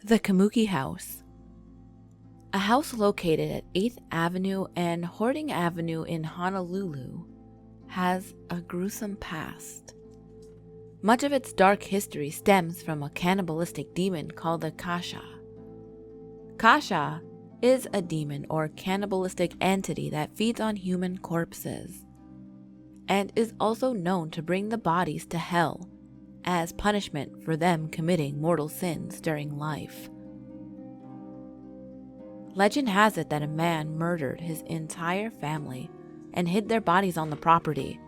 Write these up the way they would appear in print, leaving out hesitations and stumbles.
The Kaimuki House. A house located at 8th Avenue and Harding Avenue in Honolulu has a gruesome past. Much of its dark history stems from a cannibalistic demon called the Kasha. Kasha is a demon or cannibalistic entity that feeds on human corpses, and is also known to bring the bodies to hell as punishment for them committing mortal sins during life. Legend has it that a man murdered his entire family and hid their bodies on the property.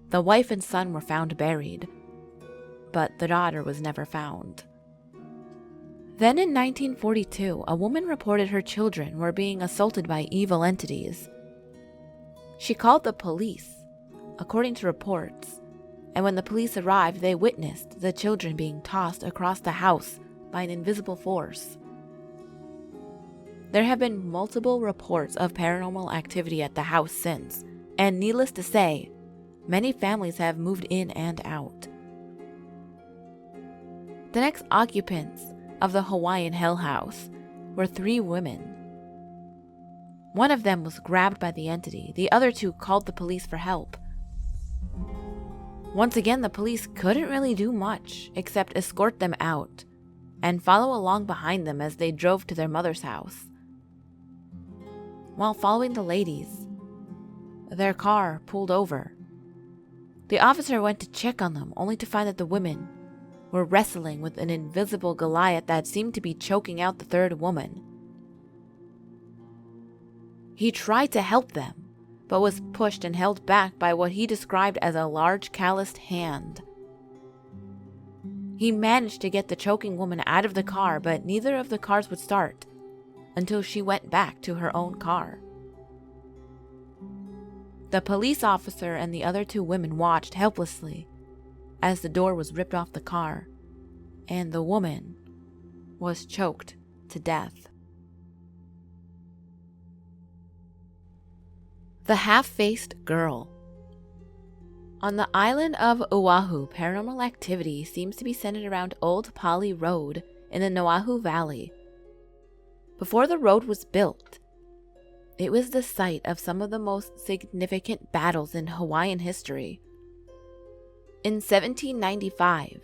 The wife and son were found buried, but the daughter was never found. Then in 1942, a woman reported her children were being assaulted by evil entities. She called the police, according to reports, and when the police arrived, they witnessed the children being tossed across the house by an invisible force. There have been multiple reports of paranormal activity at the house since, and needless to say, many families have moved in and out. The next occupants of the Hawaiian Hell House were 3 women. One of them was grabbed by the entity. The other 2 called the police for help. Once again, the police couldn't really do much except escort them out and follow along behind them as they drove to their mother's house. While following the ladies, their car pulled over. The officer went to check on them, only to find that the women were wrestling with an invisible Goliath that seemed to be choking out the 3rd woman. He tried to help them, but was pushed and held back by what he described as a large calloused hand. He managed to get the choking woman out of the car, but neither of the cars would start until she went back to her own car. The police officer and the other 2 women watched helplessly as the door was ripped off the car, and the woman was choked to death. The Half-Faced Girl. On the island of Oahu, paranormal activity seems to be centered around Old Pali Road in the Oahu Valley. Before the road was built, it was the site of some of the most significant battles in Hawaiian history. In 1795,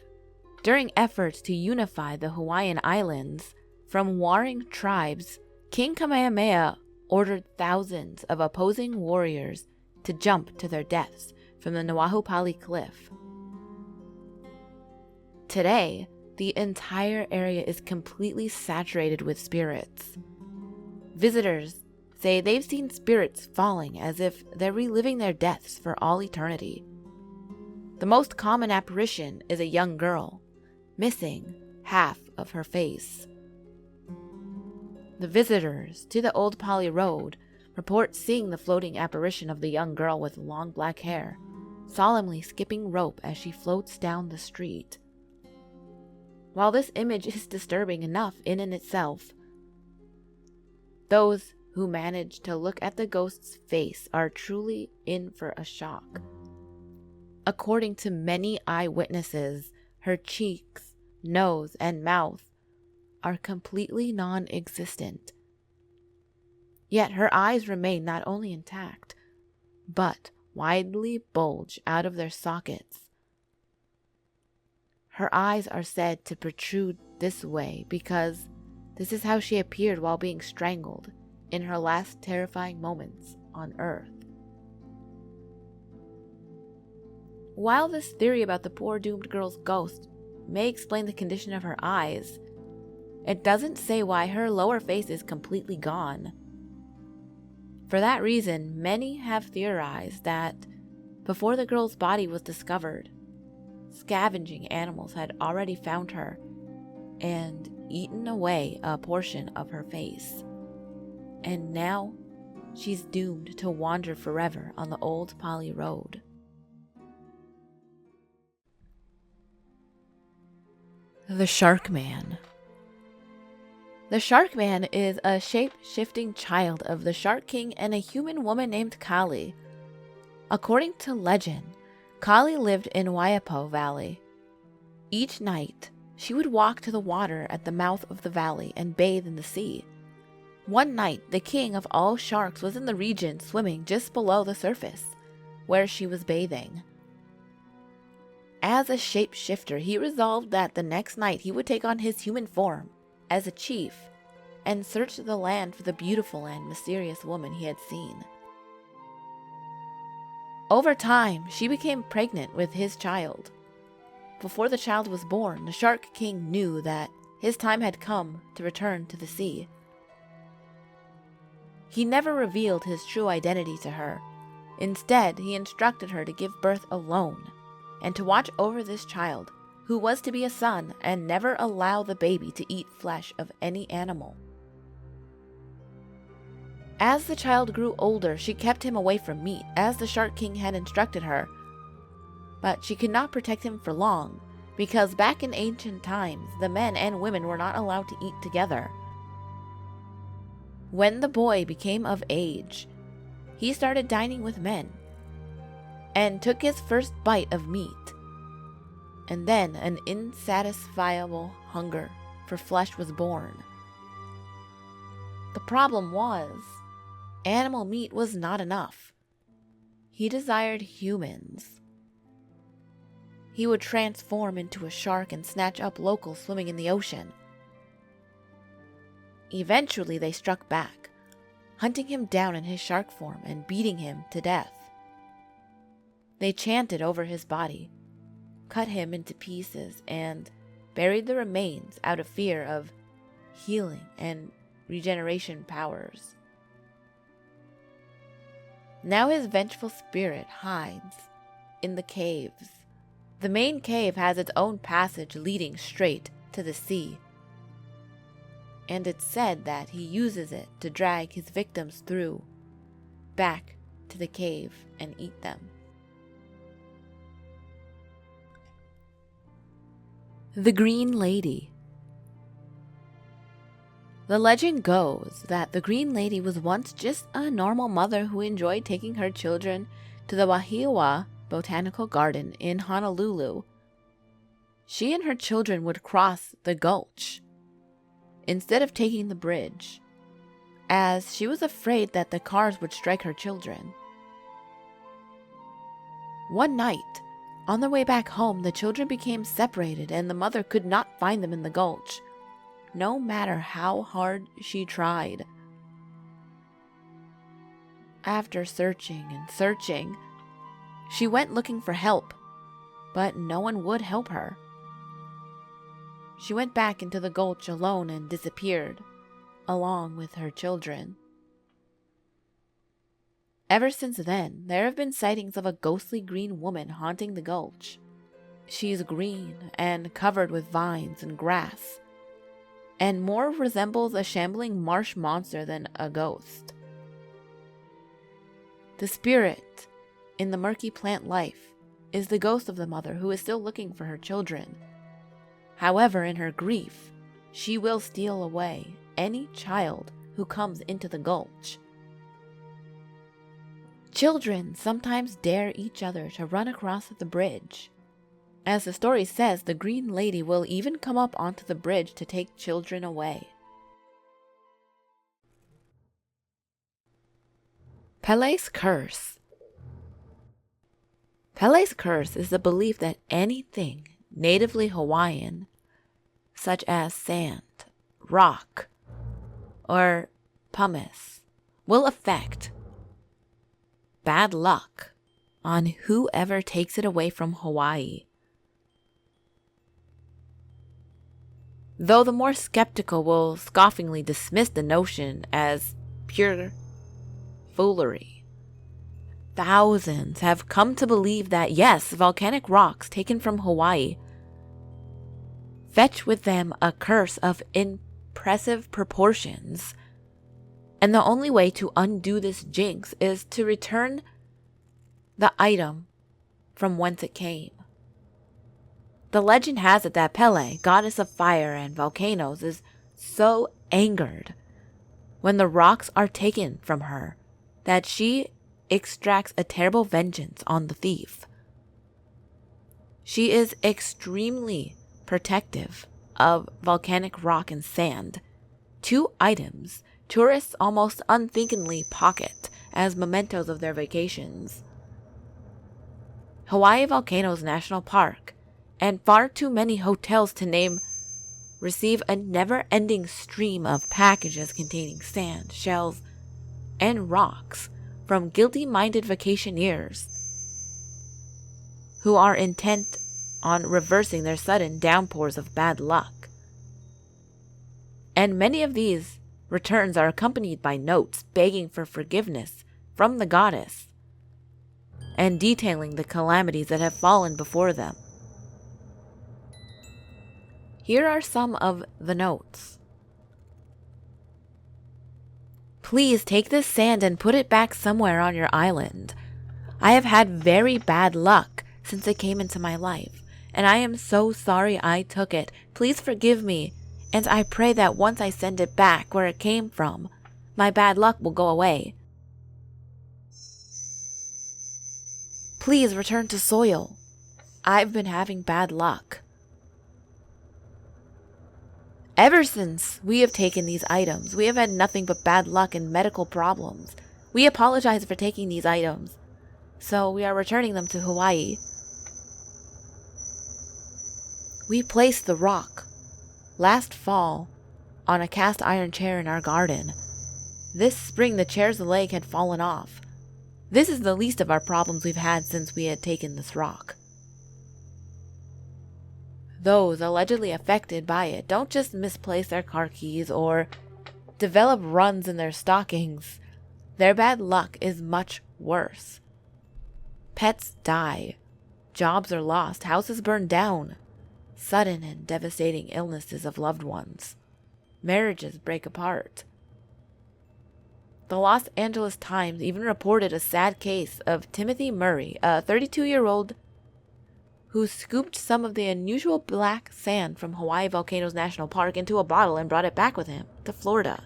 during efforts to unify the Hawaiian Islands from warring tribes, King Kamehameha ordered thousands of opposing warriors to jump to their deaths from the Oahu Pali cliff. Today, the entire area is completely saturated with spirits. Visitors say they've seen spirits falling as if they're reliving their deaths for all eternity. The most common apparition is a young girl, missing half of her face. The visitors to the Old Pali Road report seeing the floating apparition of the young girl with long black hair, solemnly skipping rope as she floats down the street. While this image is disturbing enough in and itself, those who manage to look at the ghost's face are truly in for a shock. According to many eyewitnesses, her cheeks, nose, and mouth are completely non-existent. Yet her eyes remain not only intact, but widely bulge out of their sockets. Her eyes are said to protrude this way because this is how she appeared while being strangled in her last terrifying moments on Earth. While this theory about the poor doomed girl's ghost may explain the condition of her eyes, it doesn't say why her lower face is completely gone. For that reason, many have theorized that before the girl's body was discovered, scavenging animals had already found her and eaten away a portion of her face. And now she's doomed to wander forever on the Old Pali Road. The Shark Man. The Shark Man is a shape-shifting child of the Shark King and a human woman named Kali. According to legend, Kali lived in Waipo Valley. Each night, she would walk to the water at the mouth of the valley and bathe in the sea. One night, the king of all sharks was in the region swimming just below the surface, where she was bathing. As a shapeshifter, he resolved that the next night he would take on his human form as a chief and search the land for the beautiful and mysterious woman he had seen. Over time, she became pregnant with his child. Before the child was born, the Shark King knew that his time had come to return to the sea. He never revealed his true identity to her. Instead, he instructed her to give birth alone and to watch over this child, who was to be a son, and never allow the baby to eat flesh of any animal. As the child grew older, she kept him away from meat, as the Shark King had instructed her. But she could not protect him for long, because back in ancient times, the men and women were not allowed to eat together. When the boy became of age, he started dining with men, and took his first bite of meat. And then an insatiable hunger for flesh was born. The problem was, animal meat was not enough. He desired humans. He would transform into a shark and snatch up locals swimming in the ocean. Eventually they struck back, hunting him down in his shark form and beating him to death. They chanted over his body, cut him into pieces, and buried the remains out of fear of healing and regeneration powers. Now his vengeful spirit hides in the caves. The main cave has its own passage leading straight to the sea, and it's said that he uses it to drag his victims through, back to the cave and eat them. The Green Lady. The legend goes that the Green Lady was once just a normal mother who enjoyed taking her children to the Wahiawa Botanical Garden in Honolulu. She and her children would cross the gulch instead of taking the bridge, as she was afraid that the cars would strike her children. One night, on their way back home, the children became separated and the mother could not find them in the gulch, no matter how hard she tried. After searching and searching, she went looking for help, but no one would help her. She went back into the gulch alone and disappeared, along with her children. Ever since then, there have been sightings of a ghostly green woman haunting the gulch. She's green and covered with vines and grass, and more resembles a shambling marsh monster than a ghost. The spirit in the murky plant life is the ghost of the mother who is still looking for her children. However, in her grief, she will steal away any child who comes into the gulch. Children sometimes dare each other to run across the bridge. As the story says, the Green Lady will even come up onto the bridge to take children away. Pele's Curse. Pele's Curse is the belief that anything natively Hawaiian, such as sand, rock, or pumice, will affect bad luck on whoever takes it away from Hawaii. Though the more skeptical will scoffingly dismiss the notion as pure foolery, thousands have come to believe that yes, volcanic rocks taken from Hawaii fetch with them a curse of impressive proportions, and the only way to undo this jinx is to return the item from whence it came. The legend has it that Pele, goddess of fire and volcanoes, is so angered when the rocks are taken from her that she extracts a terrible vengeance on the thief. She is extremely protective of volcanic rock and sand. 2 items tourists almost unthinkingly pocket as mementos of their vacations. Hawaii Volcanoes National Park, and far too many hotels to name, receive a never-ending stream of packages containing sand, shells, and rocks from guilty-minded vacationers who are intent on reversing their sudden downpours of bad luck. And many of these returns are accompanied by notes begging for forgiveness from the goddess and detailing the calamities that have fallen before them. Here are some of the notes. Please take this sand and put it back somewhere on your island. I have had very bad luck since it came into my life, and I am so sorry I took it. Please forgive me, and I pray that once I send it back where it came from, my bad luck will go away. Please return to soil. I've been having bad luck. Ever since we have taken these items, we have had nothing but bad luck and medical problems. We apologize for taking these items, so we are returning them to Hawaii. We placed the rock last fall on a cast iron chair in our garden. This spring the chair's leg had fallen off. This is the least of our problems we've had since we had taken this rock. Those allegedly affected by it don't just misplace their car keys or develop runs in their stockings. Their bad luck is much worse. Pets die. Jobs are lost. Houses burn down. Sudden and devastating illnesses of loved ones. Marriages break apart. The Los Angeles Times even reported a sad case of Timothy Murray, a 32-year-old who scooped some of the unusual black sand from Hawaii Volcanoes National Park into a bottle and brought it back with him to Florida.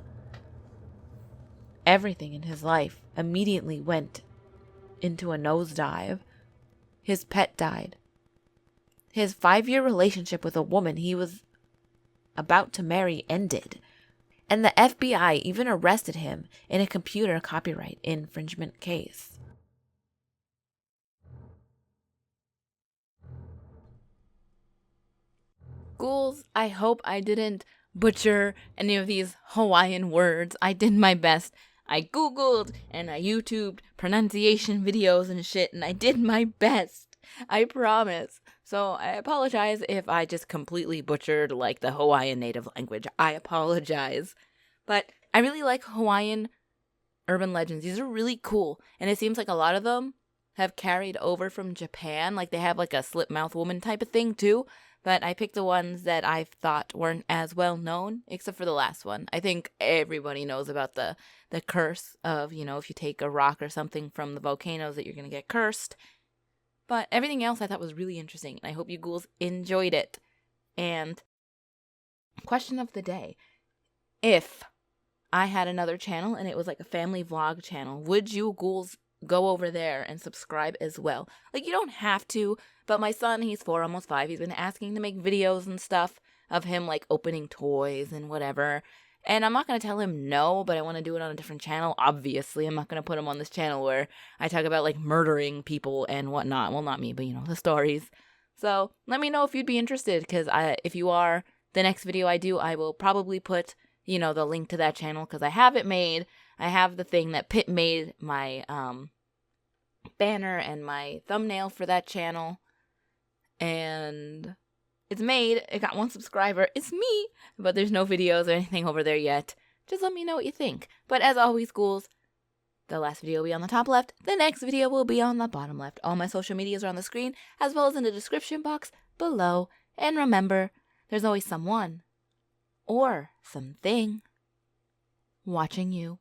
Everything in his life immediately went into a nosedive. His pet died. His 5-year relationship with a woman he was about to marry ended. And the FBI even arrested him in a computer copyright infringement case. Ghouls, I hope I didn't butcher any of these Hawaiian words. I did my best. I googled and I YouTubed pronunciation videos and shit, and I did my best. I promise. So I apologize if I just completely butchered like the Hawaiian native language. I apologize. But I really like Hawaiian urban legends. These are really cool. And it seems like a lot of them have carried over from Japan. Like they have like a slip mouth woman type of thing too. But I picked the ones that I thought weren't as well known, except for the last one. I think everybody knows about the curse of, you know, if you take a rock or something from the volcanoes that you're going to get cursed. But everything else I thought was really interesting. And I hope you ghouls enjoyed it. And question of the day. If I had another channel and it was like a family vlog channel, would you ghouls go over there and subscribe as well? Like, you don't have to, but my son, he's 4, almost 5, he's been asking to make videos and stuff of him like opening toys and whatever, and I'm not going to tell him no, but I want to do it on a different channel. Obviously, I'm not going to put him on this channel where I talk about like murdering people and whatnot. Well, not me, but you know, the stories. So let me know if you'd be interested, because if you are, the next video I do, I will probably put, you know, the link to that channel, because I have it made. I have the thing that Pitt made my banner and my thumbnail for that channel, and it's made. It got 1 subscriber. It's me, but there's no videos or anything over there yet. Just let me know what you think. But as always, ghouls, the last video will be on the top left. The next video will be on the bottom left. All my social medias are on the screen, as well as in the description box below. And remember, there's always someone or something watching you.